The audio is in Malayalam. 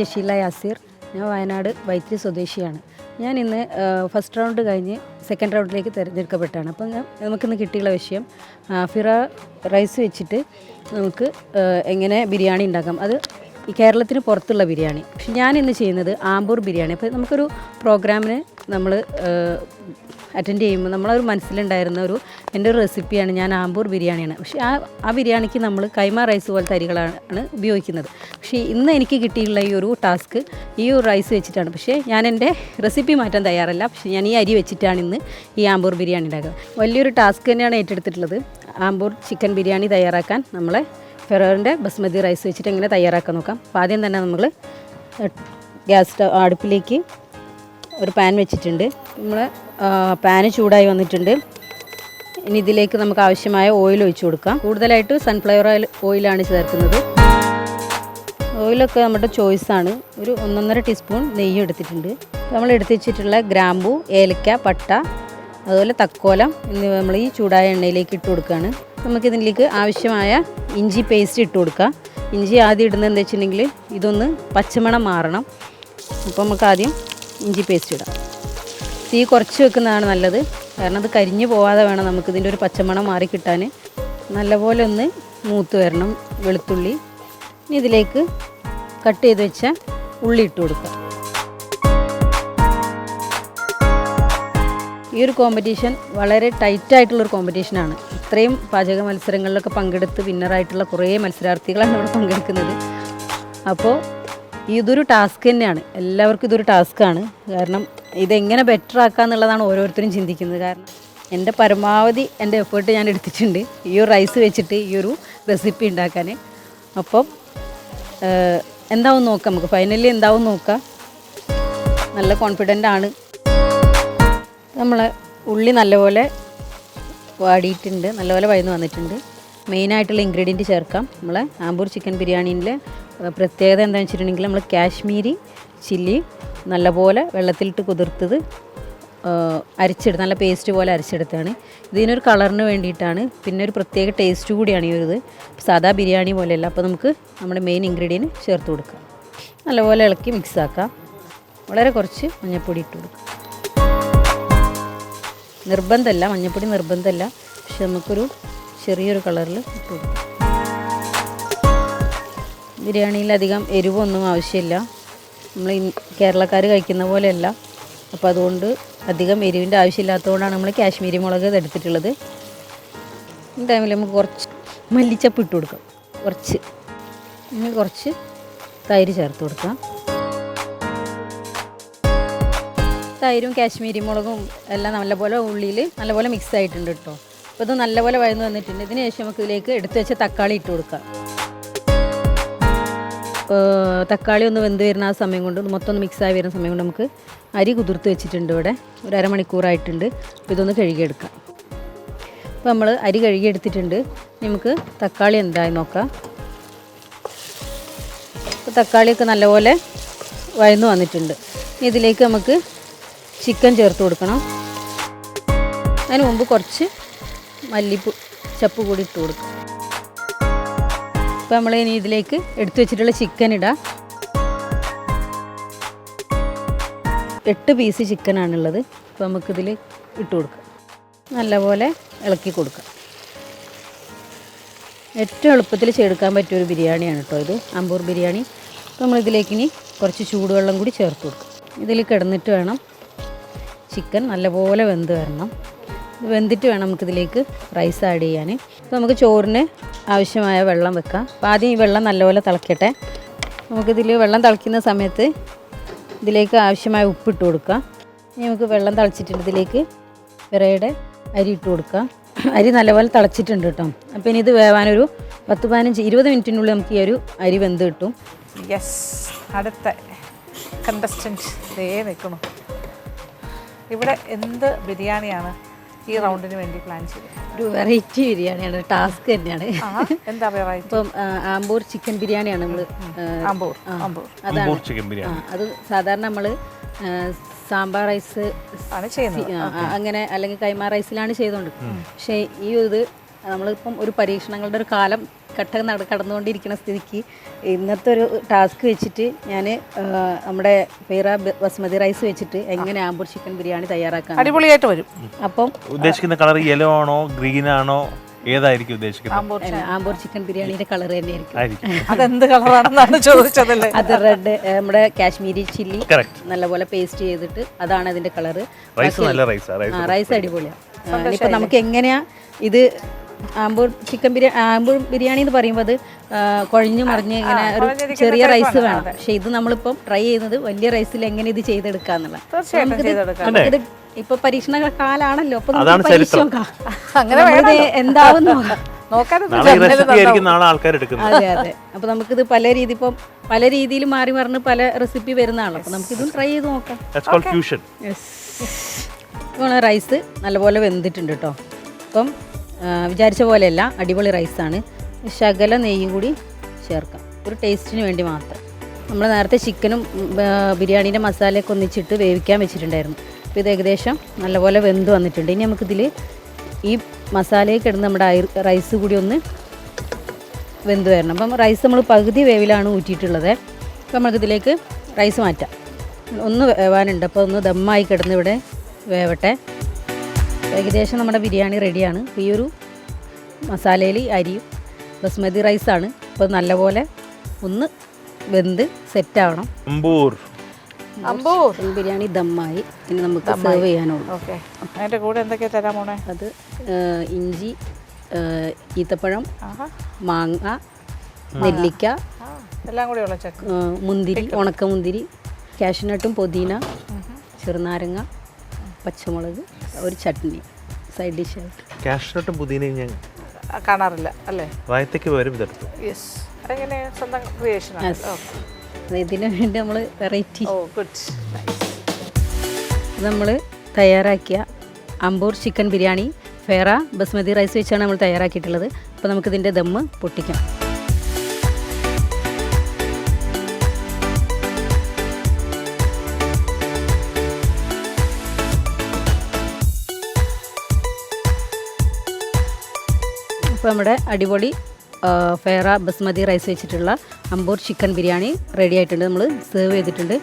ജഷീല യാസീർ. ഞാൻ വയനാട് വൈത്തിരി സ്വദേശിയാണ്. ഞാൻ ഇന്ന് ഫസ്റ്റ് റൗണ്ട് കഴിഞ്ഞ് സെക്കൻഡ് റൗണ്ടിലേക്ക് തിരഞ്ഞെടുക്കപ്പെട്ടാണ്. അപ്പം നമുക്കിന്ന് കിട്ടിയുള്ള വിഷയം ഫിറ റൈസ് വെച്ചിട്ട് നമുക്ക് എങ്ങനെ ബിരിയാണി ഉണ്ടാക്കാം. അത് ഈ കേരളത്തിന് പുറത്തുള്ള ബിരിയാണി. പക്ഷെ ഞാനിന്ന് ചെയ്യുന്നത് ആമ്പൂർ ബിരിയാണി. അപ്പോൾ നമുക്കൊരു പ്രോഗ്രാമിന് നമ്മൾ അറ്റൻഡ് ചെയ്യുമ്പോൾ നമ്മളൊരു മനസ്സിലുണ്ടായിരുന്ന എൻ്റെ ഒരു റെസിപ്പിയാണ് ഞാൻ ആമ്പൂർ ബിരിയാണിയാണ്. പക്ഷേ ആ ബിരിയാണിക്ക് നമ്മൾ കൈമ റൈസ് പോലത്തെ അരികളാണ് ഉപയോഗിക്കുന്നത്. പക്ഷേ ഇന്ന് എനിക്ക് കിട്ടിയുള്ള ഈ ഒരു ടാസ്ക് ഈ ഒരു റൈസ് വെച്ചിട്ടാണ്. പക്ഷേ ഞാൻ എൻ്റെ റെസിപ്പി മാറ്റാൻ തയ്യാറല്ല. പക്ഷേ ഞാൻ ഈ അരി വെച്ചിട്ടാണ് ഇന്ന് ഈ ആമ്പൂർ ബിരിയാണി ഉണ്ടാക്കുന്നത്. വലിയൊരു ടാസ്ക് തന്നെയാണ് ഏറ്റെടുത്തിട്ടുള്ളത്. ആമ്പൂർ ചിക്കൻ ബിരിയാണി തയ്യാറാക്കാൻ നമ്മളെ ഫെറോറിൻ്റെ ബസ്മതി റൈസ് വെച്ചിട്ട് എങ്ങനെ തയ്യാറാക്കാൻ നോക്കാം. അപ്പോൾ ആദ്യം തന്നെ നമ്മൾ ഗ്യാസ് അടുപ്പിലേക്ക് ഒരു പാൻ വെച്ചിട്ടുണ്ട്. നമ്മൾ പാന് ചൂടായി വന്നിട്ടുണ്ട്. ഇനി ഇതിലേക്ക് നമുക്ക് ആവശ്യമായ ഓയിൽ ഒഴിച്ചു കൊടുക്കാം. കൂടുതലായിട്ട് സൺഫ്ലവർ ഓയിലാണ് ചേർക്കുന്നത്. ഓയിലൊക്കെ നമ്മുടെ ചോയ്സാണ്. ഒരു 1.5 ടീസ്പൂൺ നെയ്യ് എടുത്തിട്ടുണ്ട്. നമ്മൾ എടുത്ത് വെച്ചിട്ടുള്ള ഗ്രാമ്പൂ, ഏലക്ക, പട്ട, അതുപോലെ തക്കോലം എന്നിവ നമ്മൾ ഈ ചൂടായ എണ്ണയിലേക്ക് ഇട്ട് കൊടുക്കുകയാണ്. നമുക്കിതിലേക്ക് ആവശ്യമായ ഇഞ്ചി പേസ്റ്റ് ഇട്ട് കൊടുക്കാം. ഇഞ്ചി ആദ്യം ഇടുന്നത് എന്താ വെച്ചിട്ടുണ്ടെങ്കിൽ ഇതൊന്ന് പച്ചമണം മാറണം. അപ്പോൾ നമുക്ക് ആദ്യം ഇഞ്ചി പേസ്റ്റ് ഇടാം. തീ കുറച്ച് വെക്കുന്നതാണ് നല്ലത്. കാരണം അത് കരിഞ്ഞു പോവാതെ വേണം നമുക്കിതിൻ്റെ ഒരു പച്ചമണം മാറി കിട്ടാൻ. നല്ലപോലെ ഒന്ന് മൂത്ത് വരണം വെളുത്തുള്ളി. ഇനി ഇതിലേക്ക് കട്ട് ചെയ്ത് വെച്ച ഉള്ളി ഇട്ട് കൊടുക്കുക. ഈ ഒരു കോമ്പറ്റീഷൻ വളരെ ടൈറ്റായിട്ടുള്ളൊരു കോമ്പറ്റീഷനാണ്. ഇത്രയും പാചക മത്സരങ്ങളിലൊക്കെ പങ്കെടുത്ത് വിന്നറായിട്ടുള്ള കുറേ മത്സരാർത്ഥികളാണ് ഇവിടെ പങ്കെടുക്കുന്നത്. അപ്പോൾ ഇതൊരു ടാസ്ക് തന്നെയാണ്. എല്ലാവർക്കും ഇതൊരു ടാസ്ക്കാണ്. കാരണം ഇതെങ്ങനെ ബെറ്റർ ആക്കുക എന്നുള്ളതാണ് ഓരോരുത്തരും ചിന്തിക്കുന്നത്. കാരണം എൻ്റെ പരമാവധി എൻ്റെ എഫേർട്ട് ഞാൻ എടുത്തിട്ടുണ്ട് ഈ ഒരു റൈസ് വെച്ചിട്ട് ഈ ഒരു റെസിപ്പി ഉണ്ടാക്കാൻ. അപ്പം എന്താവും നോക്കാം, നമുക്ക് ഫൈനലി എന്താവും നോക്കാം. നല്ല കോൺഫിഡൻ്റ് ആണ്. നമ്മൾ ഉള്ളി നല്ലപോലെ വാടിയിട്ടുണ്ട്, നല്ലപോലെ വഴന്ന് വന്നിട്ടുണ്ട്. മെയിനായിട്ടുള്ള ഇൻഗ്രീഡിയൻറ്റ് ചേർക്കാം. നമ്മളെ ആമ്പൂർ ചിക്കൻ ബിരിയാണീൻ്റെ പ്രത്യേകത എന്താണെന്ന് വെച്ചിട്ടുണ്ടെങ്കിൽ നമ്മൾ കാശ്മീരി ചില്ലി നല്ലപോലെ വെള്ളത്തിലിട്ട് കുതിർത്തത് അരച്ചെടുത്ത് നല്ല പേസ്റ്റ് പോലെ അരച്ചെടുത്താണ്. ഇതിനൊരു കളറിന് വേണ്ടിയിട്ടാണ്. പിന്നെ ഒരു പ്രത്യേക ടേസ്റ്റ് കൂടിയാണ് ഈ ഒരു ഇത്. സാധാ ബിരിയാണി പോലെയല്ല. അപ്പോൾ നമുക്ക് നമ്മുടെ മെയിൻ ഇൻഗ്രീഡിയൻറ്റ് ചേർത്ത് കൊടുക്കാം. നല്ലപോലെ ഇളക്കി മിക്സ് ആക്കാം. വളരെ കുറച്ച് മഞ്ഞൾപ്പൊടി ഇട്ട് കൊടുക്കാം. നിർബന്ധമല്ല, മഞ്ഞൾപ്പൊടി നിർബന്ധമല്ല. പക്ഷെ നമുക്കൊരു ചെറിയൊരു കളറിൽ ഇട്ട് കൊടുക്കാം. ബിരിയാണിയിൽ അധികം എരിവൊന്നും ആവശ്യമില്ല. നമ്മൾ കേരളക്കാർ കഴിക്കുന്ന പോലെയല്ല. അപ്പോൾ അതുകൊണ്ട് അധികം എരിവിൻ്റെ ആവശ്യമില്ലാത്തതുകൊണ്ടാണ് നമ്മൾ കാശ്മീരി മുളക് എടുത്തിട്ടുള്ളത്. ഈ ടൈമിൽ നമുക്ക് കുറച്ച് മല്ലിച്ചപ്പ് ഇട്ട് കൊടുക്കാം. കുറച്ച് തൈര് ചേർത്ത് കൊടുക്കാം. തൈരും കാശ്മീരി മുളകും എല്ലാം നല്ലപോലെ ഉള്ളിയിൽ നല്ലപോലെ മിക്സ് ആയിട്ടുണ്ട് കേട്ടോ. അപ്പോൾ ഇത് നല്ലപോലെ വഴന്ന് വന്നിട്ടുണ്ട്. ഇതിന് ശേഷം നമുക്ക് ഇതിലേക്ക് എടുത്ത് വെച്ച തക്കാളി ഇട്ട് കൊടുക്കാം. തക്കാളി ഒന്ന് വെന്ത് വരുന്ന ആ സമയം കൊണ്ട് മൊത്തം ഒന്ന് മിക്സായി വരുന്ന സമയം കൊണ്ട് നമുക്ക് അരി കുതിർത്ത് വെച്ചിട്ടുണ്ട്. ഇവിടെ ഒരു അരമണിക്കൂറായിട്ടുണ്ട്. അപ്പോൾ ഇതൊന്ന് കഴുകിയെടുക്കാം. അപ്പോൾ നമ്മൾ അരി കഴുകിയെടുത്തിട്ടുണ്ട്. നമുക്ക് തക്കാളി എന്തായി നോക്കാം. അപ്പോൾ തക്കാളിയൊക്കെ നല്ലപോലെ വഴന്ന് വന്നിട്ടുണ്ട്. ഇതിലേക്ക് നമുക്ക് ചിക്കൻ ചേർത്ത് കൊടുക്കണം. അതിന് മുമ്പ് കുറച്ച് ചപ്പ് കൂടി ഇട്ട് കൊടുക്കും. അപ്പോൾ നമ്മൾ ഇനി ഇതിലേക്ക് എടുത്തു വെച്ചിട്ടുള്ള ചിക്കൻ ഇടാം. 8 പീസ് ചിക്കനാണുള്ളത്. അപ്പോൾ നമുക്കിതിൽ ഇട്ട് കൊടുക്കാം. നല്ലപോലെ ഇളക്കി കൊടുക്കാം. ഏറ്റവും എളുപ്പത്തിൽ ചെയ്തെടുക്കാൻ പറ്റിയൊരു ബിരിയാണിയാണ് കേട്ടോ ഇത്, ആമ്പൂർ ബിരിയാണി. അപ്പോൾ നമ്മളിതിലേക്ക് ഇനി കുറച്ച് ചൂടുവെള്ളം കൂടി ചേർത്ത് കൊടുക്കാം. ഇതിൽ കിടന്നിട്ട് വേണം ചിക്കൻ നല്ലപോലെ വെന്ത് വരണം. വെന്തിട്ട് വേണം നമുക്കിതിലേക്ക് റൈസ് ആഡ് ചെയ്യാൻ. അപ്പോൾ നമുക്ക് ചോറിന് ആവശ്യമായ വെള്ളം വെക്കാം. അപ്പോൾ ആദ്യം ഈ വെള്ളം നല്ലപോലെ തിളക്കട്ടെ. നമുക്കിതിൽ വെള്ളം തിളയ്ക്കുന്ന സമയത്ത് ഇതിലേക്ക് ആവശ്യമായ ഉപ്പിട്ട് കൊടുക്കാം. ഇനി നമുക്ക് വെള്ളം തിളച്ചിട്ടുണ്ട്. ഇതിലേക്ക് പിറയുടെ അരി ഇട്ട് കൊടുക്കാം. അരി നല്ലപോലെ തിളച്ചിട്ടുണ്ട് കേട്ടോ. അപ്പോൾ ഇനി ഇത് വേവാനൊരു 10-15-20 മിനിറ്റിനുള്ളിൽ നമുക്ക് ഈ ഒരു അരി വെന്ത് കിട്ടും. യെസ്, അടുത്ത കണ്ടസ്റ്റൻറ്റ് ദേ നിൽക്കണം. ഇവിടെ എന്ത് ബിരിയാണിയാണ് ഈ റൗണ്ടിന് വേണ്ടി പ്ലാൻ ചെയ്തത്? ഒരു വെറൈറ്റി ബിരിയാണിയാണ്, ടാസ്ക് തന്നെയാണ്. എന്താ വെറൈറ്റി? ഇപ്പം ആമ്പൂർ ചിക്കൻ ബിരിയാണിയാണ് നമ്മൾ. ആമ്പൂർ ചിക്കൻ ബിരിയാണി അത് സാധാരണ നമ്മൾ സാമ്പാർ റൈസ് ആണ് ചെയ്യുന്നത് അങ്ങനെ, അല്ലെങ്കിൽ കൈമ റൈസിലാണ് ചെയ്തുകൊണ്ട്. പക്ഷേ ഈ ഇത് നമ്മളിപ്പം ഒരു പരീക്ഷണങ്ങളുടെ ഒരു കാലം കട്ട കടന്നുകൊണ്ടിരിക്കുന്ന സ്ഥിതിക്ക് ഇന്നത്തെ ഒരു ടാസ്ക് വെച്ചിട്ട് ഞാൻ നമ്മുടെ ഫിറ ബസ്മതി റൈസ് വെച്ചിട്ട് എങ്ങനെ ആമ്പൂർ ചിക്കൻ ബിരിയാണി തയ്യാറാക്കാം. അടിപൊളിയായിട്ട് വരും. അപ്പം ഉദ്ദേശിക്കുന്ന കളർ യെല്ലോ ആണോ ഗ്രീൻ ആണോ ഏതായിരിക്കും ഉദ്ദേശിക്കുന്നത്? ആമ്പൂർ ചിക്കൻ ബിരിയാണിയുടെ കളർ തന്നെയായിരിക്കും. അതെന്ത് കളറാണെന്നാണ് ചോദിച്ചതല്ലേ? അത് റെഡ്, നമ്മുടെ കാശ്മീരി ചില്ലി Correct. നല്ലപോലെ പേസ്റ്റ് ചെയ്തിട്ട് അതാണ് അതിന്റെ കളറ്. റൈസ് നല്ല റൈസ് അടിപൊളിയാണ്. ഇനിയിപ്പോൾ നമുക്ക് എങ്ങനെയാ ഇത് ആമ്പൂർ ചിക്കൻ ബിരിയാണി, ആമ്പൂർ ബിരിയാണി എന്ന് പറയുമ്പോൾ അത് കുഴഞ്ഞു മറിഞ്ഞ് ഇങ്ങനെ ഒരു ചെറിയ റൈസ് വേണം. പക്ഷെ ഇത് നമ്മളിപ്പം ട്രൈ ചെയ്യുന്നത് വലിയ റൈസിൽ എങ്ങനെ ഇത് ചെയ്തെടുക്കാന്നുള്ള. നമുക്കിത് ഇപ്പൊ പരീക്ഷണ കാലാണല്ലോ, അപ്പൊ നമുക്ക് പരീക്ഷ നോക്കാം. അങ്ങനെ എന്താവുന്നു അതെ അതെ. അപ്പൊ നമുക്കിത് പല രീതി, ഇപ്പം പല രീതിയിൽ മാറി മറിഞ്ഞ് പല റെസിപ്പി വരുന്നതാണല്ലോ. അപ്പൊ നമുക്കിതും ട്രൈ ചെയ്ത് നോക്കാം. ഇപ്പം റൈസ് നല്ലപോലെ വെന്തിട്ടുണ്ട് കേട്ടോ. അപ്പം വിചാരിച്ച പോലെയല്ല, അടിപൊളി റൈസാണ്. ശകല നെയ്യും കൂടി ചേർക്കാം, ഒരു ടേസ്റ്റിന് വേണ്ടി മാത്രം. നമ്മൾ നേരത്തെ ചിക്കനും ബിരിയാണീൻ്റെ മസാലയൊക്കെ ഒന്നിച്ചിട്ട് വേവിക്കാൻ വെച്ചിട്ടുണ്ടായിരുന്നു. അപ്പോൾ ഇത് ഏകദേശം നല്ലപോലെ വെന്ത് വന്നിട്ടുണ്ട്. ഇനി നമുക്കിതിൽ ഈ മസാലയൊക്കെ ഇടുന്ന നമ്മുടെ റൈസ് കൂടി ഒന്ന് വെന്ത് വരണം. അപ്പം റൈസ് നമ്മൾ പകുതി വേവിലാണ് ഊറ്റിയിട്ടുള്ളത്. അപ്പോൾ നമുക്കിതിലേക്ക് റൈസ് മാറ്റാം. ഒന്ന് വേവാനുണ്ട്, അപ്പോൾ ഒന്ന് ദമ്മായി കിടന്ന് ഇവിടെ വേവട്ടെ. ഏകദേശം നമ്മുടെ ബിരിയാണി റെഡിയാണ്. ഈ ഒരു മസാലയിൽ അരിയും ബസ്മതി റൈസാണ്. അപ്പോൾ നല്ലപോലെ ഒന്ന് വെന്ത് സെറ്റാവണം. ബിരിയാണി ദമ്മായി. ഇനി നമുക്ക് സെർവ് ചെയ്യാനുള്ളൂ. അതിൻ്റെ കൂടെ എന്തൊക്കെയാ തരാൻ പോണേ? അത് ഇഞ്ചി, ഈത്തപ്പഴം, മാങ്ങ, നെല്ലിക്ക, എല്ലാം കൂടി ഉള്ള ചക്ക, മുന്തിരി, ഉണക്കമുന്തിരി, കാഷ്നട്ടും, പുതിന, ചെറുനാരങ്ങ, പച്ചമുളക്, ഒരു ചട്നി സൈഡ് ഡിഷായിട്ട്. കാഷ്നട്ടും പുതിനയും ഞാൻ കാണാറില്ല അല്ലേ? വായത്തേക്ക് വരും ഇതെടുത്തു. യെസ്, അതെങ്ങനെ സ്വന്തം ക്രിയേഷൻ? ഇതിനു വേണ്ടി നമ്മൾ വെറൈറ്റി നമ്മൾ തയ്യാറാക്കിയ ആമ്പൂർ ചിക്കൻ ബിരിയാണി ഫിറ ബസ്മതി റൈസ് വെച്ചാണ് നമ്മൾ തയ്യാറാക്കിയിട്ടുള്ളത്. അപ്പോൾ നമുക്കിതിൻ്റെ ദമ്മ് പൊട്ടിക്കാം. അപ്പോൾ നമ്മുടെ അടിപൊളി ഫിറ ബസ്മതി റൈസ് വെച്ചിട്ടുള്ള ആമ്പൂർ ചിക്കൻ ബിരിയാണി റെഡി ആയിട്ടുണ്ട്. നമ്മൾ സെർവ് ചെയ്തിട്ടുണ്ട്.